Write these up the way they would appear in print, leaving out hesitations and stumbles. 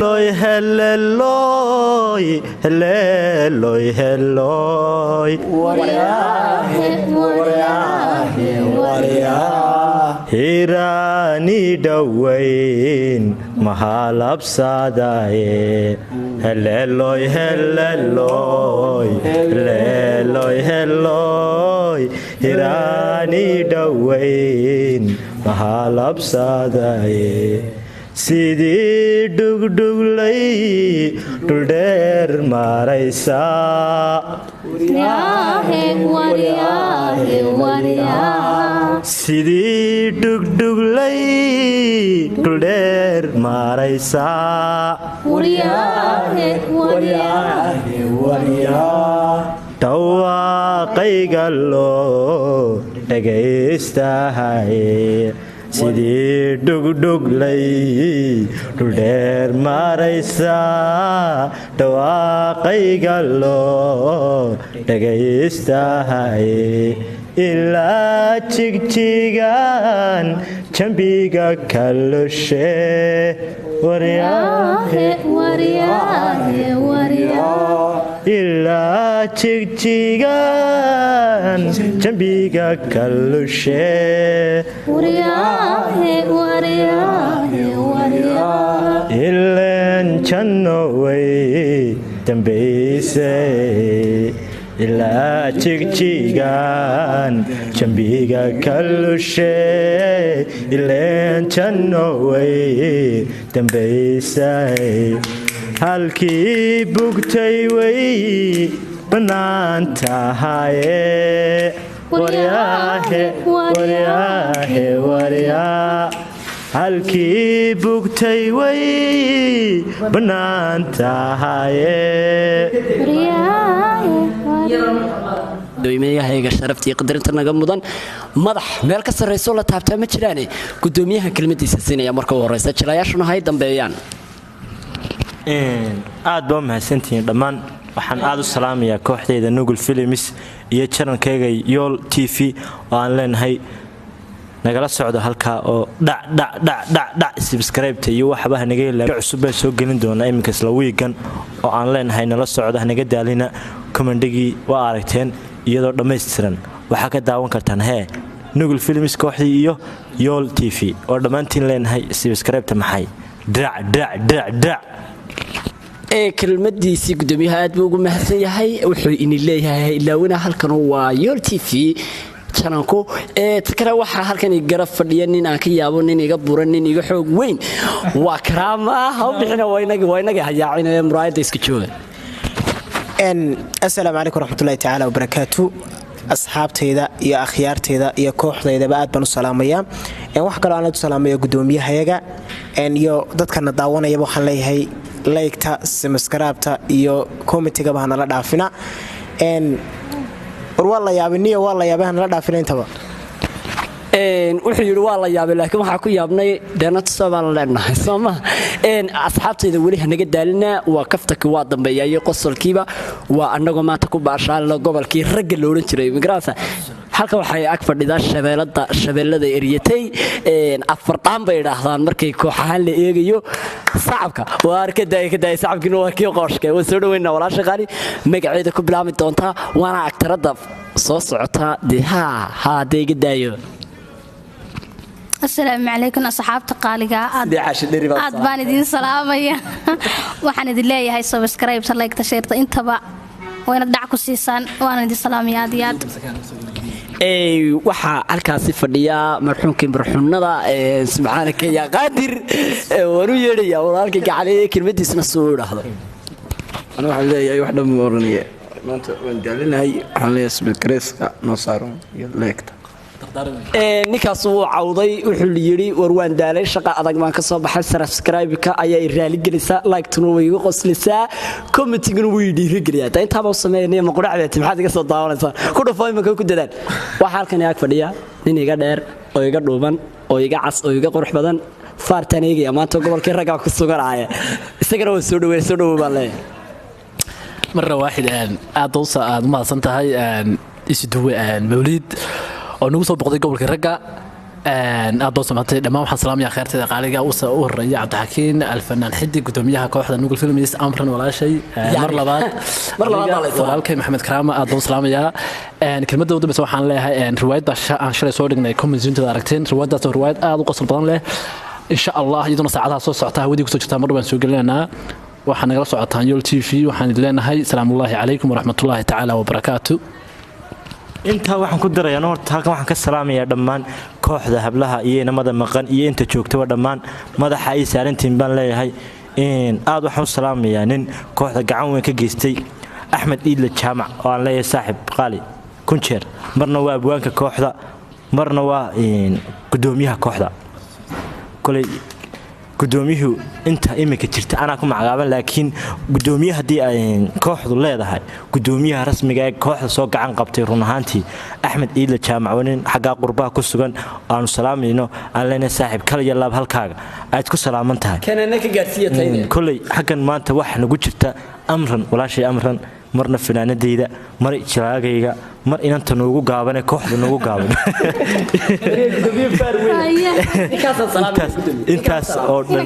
loy helloy helloy helloy hirani dhawayn mahalabsadaye helloy helloy helloy helloy hirani dhawayn mahalabsadaye sidii dhugdhuglay dhuldheer maraysa sidii dhugdhuglay dhuldheer maraysa dhawaaqayga loo dhagaystahaye sidii dhugdhuglay dhuldheer maraysa dhawaaqayga loo dhagaystahaye ilaa jigjigan jambiga kalushe ilaa jigjigan jambiga kalushe ileen jannoway dambaysay ilaa jigjigan jambiga kalushe ileen jannoway dambaysay halkii bugtay way bannaan tahaye halkii bugtay way bannaan tahaye gudoomiyahayaga sharaftii qadarinta naga mudan madax meel ka sarrayso la taabtaa ma jiraane gudoomiyaha kelmadiisa siinaya marka u horeysa jilayaashuna hay dambeeyaan aad baa mahadsantihiin dhammaan waxaan aad u salaamayaa kooxdayda Nugul Films iyo channelkayga Yool TV oo aan leenahay nagala socdo halka oo dhac subscribe iyo waxba naga yeelay cusub baa soo gelin doona iminka isla weegan oo aan leenahay nala socdo naga daalina commendigi waa aragteen iyadoo dhameystiran waxa ka daawan kartaan Nugul Films kooxdii iyo Yool TV oo dhamaantiin leenahay subscribe maxay dhac kelmadiisii gudoomiyaha aad buu ugu mahadsan yahay wuxuu in leeyahay ilaawina halkan waa Yool TV channelku takara waxa halkan garab fadhiya nin aan ka yaabo nin iga buran nin iga xoog weyn waa karaama ha bixina waynaga hayaacinaya muraayada iska jooga assalaamu alaykum warahmatullahi ta'ala wabarakatuh asxaabtayda iyo akhyaartayda iyo kooxdayda aad baan u salaamayaa wax kale aan u salaamayaa gudoomiyahayaga iyo dadkana daawanaya waxaan leeyahay like-ta subscribe-ta iyo comment-ga baan la dhaafina war la yaabiniyo waa la yaabahan la dhaafina intaba wuxuu yiri waa la yaabay laakiin waxa ku yaabnay deena Soomaaliland leenahay Sooma asxaabtayda wali hanaga daalina waa kaftaki waa dambeeyay qosolkiiba waa anagu maanta ku baashaal gobolkii ragga loo oran jiray migraasa halka waxay ag fadhidaa shabeellada eriyatay afartaan bay yiraahdaan markay kooxahan la eegayo sacabka waa arkay sacabkina waa kii qorshkay waa soo dhaweynaa walaasha qaali magaceeda ku bilaami doonta waana aktarada soo socota deega daayo السلام عليكم أصحاب تقاليقا أد بان دين سلامية وحنا دلي هاي سبسكرايب لايك تشيرت انت با وين دعكو سيسان وانا دي سلاميات ياد waxaa halkaasi fadhiya marxuumkii marxuunada subxaanaka ya qaadir waanu yeedhaya walaalkii gacalay kelmadiisna soo dhaahdo أنا waxaan leeyahay wax dhan mooraniye maanta waan daalinahay waxaan leeyahay subscribe-ka noo saaro iyo like-ta ninkaas uu cawday wuxuu yiri war waan daalay shaqo adag baan ka soo baxay subscribe-ka ayaa raali gelisa like-tuna way igu qoslaysaa comment-guna way dhiirigeliyaa inta baa sameeyay ma quraacdeed maxaad iga soo daawanaysaa ku dhafay ma ku dadaan waxa halkan yaag fadhiya nin iga dheer oo iga dhuuban oo iga cas oo iga qurux badan faartaneegay maanta gobolkii ragga ku suganaya isagana waa soo dhaweey baa leeyahay marra waaxid aadowsa aad ma santahay isduwe mawlid oo nagu soo boqday gobolka ragga aad samaatay dhammaan waxaan salaamayaa khayrteeda qaaliga u horeeya cabdixakiin alfanaan xiddi gudoomiyaha kooxda nugul films amran walaashay mar labaad walaalkay maxamed karaama aad baan salaamayaa kelmadda ugu dambaysa waxaan leeyahay riwaayadda aan shalay soo dhignay comments-intada aragteen riwaayaddaas oo riwaayad aad u qosol badan leh insha allah iyaduna saacadaha soo socota hawadii kusoo jirtaa mar baan soo gelinaynaa waxaan nagala socotaan yool tv waxaan idin leenahay salaamullaahi calaykum waraxmatullaahi tacaala wabarakaatu intaa waxaan ku darayaa horta halkan waxaan ka salaamayaa dhammaan kooxda hablaha iyo inamada maqan iyo inta joogtaba dhammaan madaxa ay saarantiin baan leeyahay aad waxaan u salaamayaa nin kooxda gacan weyn ka geystay axmed iidle jaamac oo aan leeyahay saaxib qaali kunjeer marna waa abwaanka kooxda marna waa gudoomiyaha kooxda kolay gudoomiyuhu inta imika jirta anaa ku magacaaban laakiin gudoomiyaha haddii ay kooxdu leedahay gudoomiyaha rasmiga ee kooxda soo gacan qabtay run ahaantii axmed iidle jaamac wanin xaggaa qurbaha ku sugan aanu salaamayno aan leenahay saaxiib kal iyo laab halkaaga aad ku salaaman tahay koley xaggan maanta waxa nagu jirta amran walaashay amran marna fanaanadeyda mar jiraagayga mar inanta noogu gaabane kooxda noogu gaaban intaas oo dhan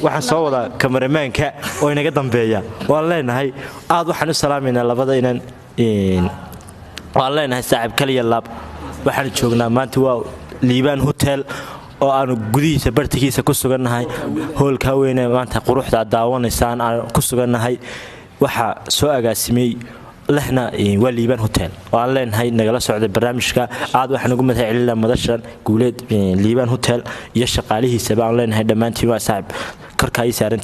waxaan soo wadaa kamaramaanka oo inaga dambeeya waan leenahay aad waxaan u salaamaynaa labada inan waan leenahay saaxiib kaliya laab waxaan joognaa maanta waa liibaan hotel oo aanu gudihiisa bartigiisa ku sugannahay hoolka weyne maanta quruxda daawanaysaan aan ku sugannahay waxa soo agaasimay lehna waa liibaan hotel oo aan leenahay nagala socday barnaamijka aad waxaan ugu mahad celinaa madashan guuleed liibaan hotel iyo shaqaalihiisaba aan leenahay dhammaantiin waa saaxiib karka ay saarantii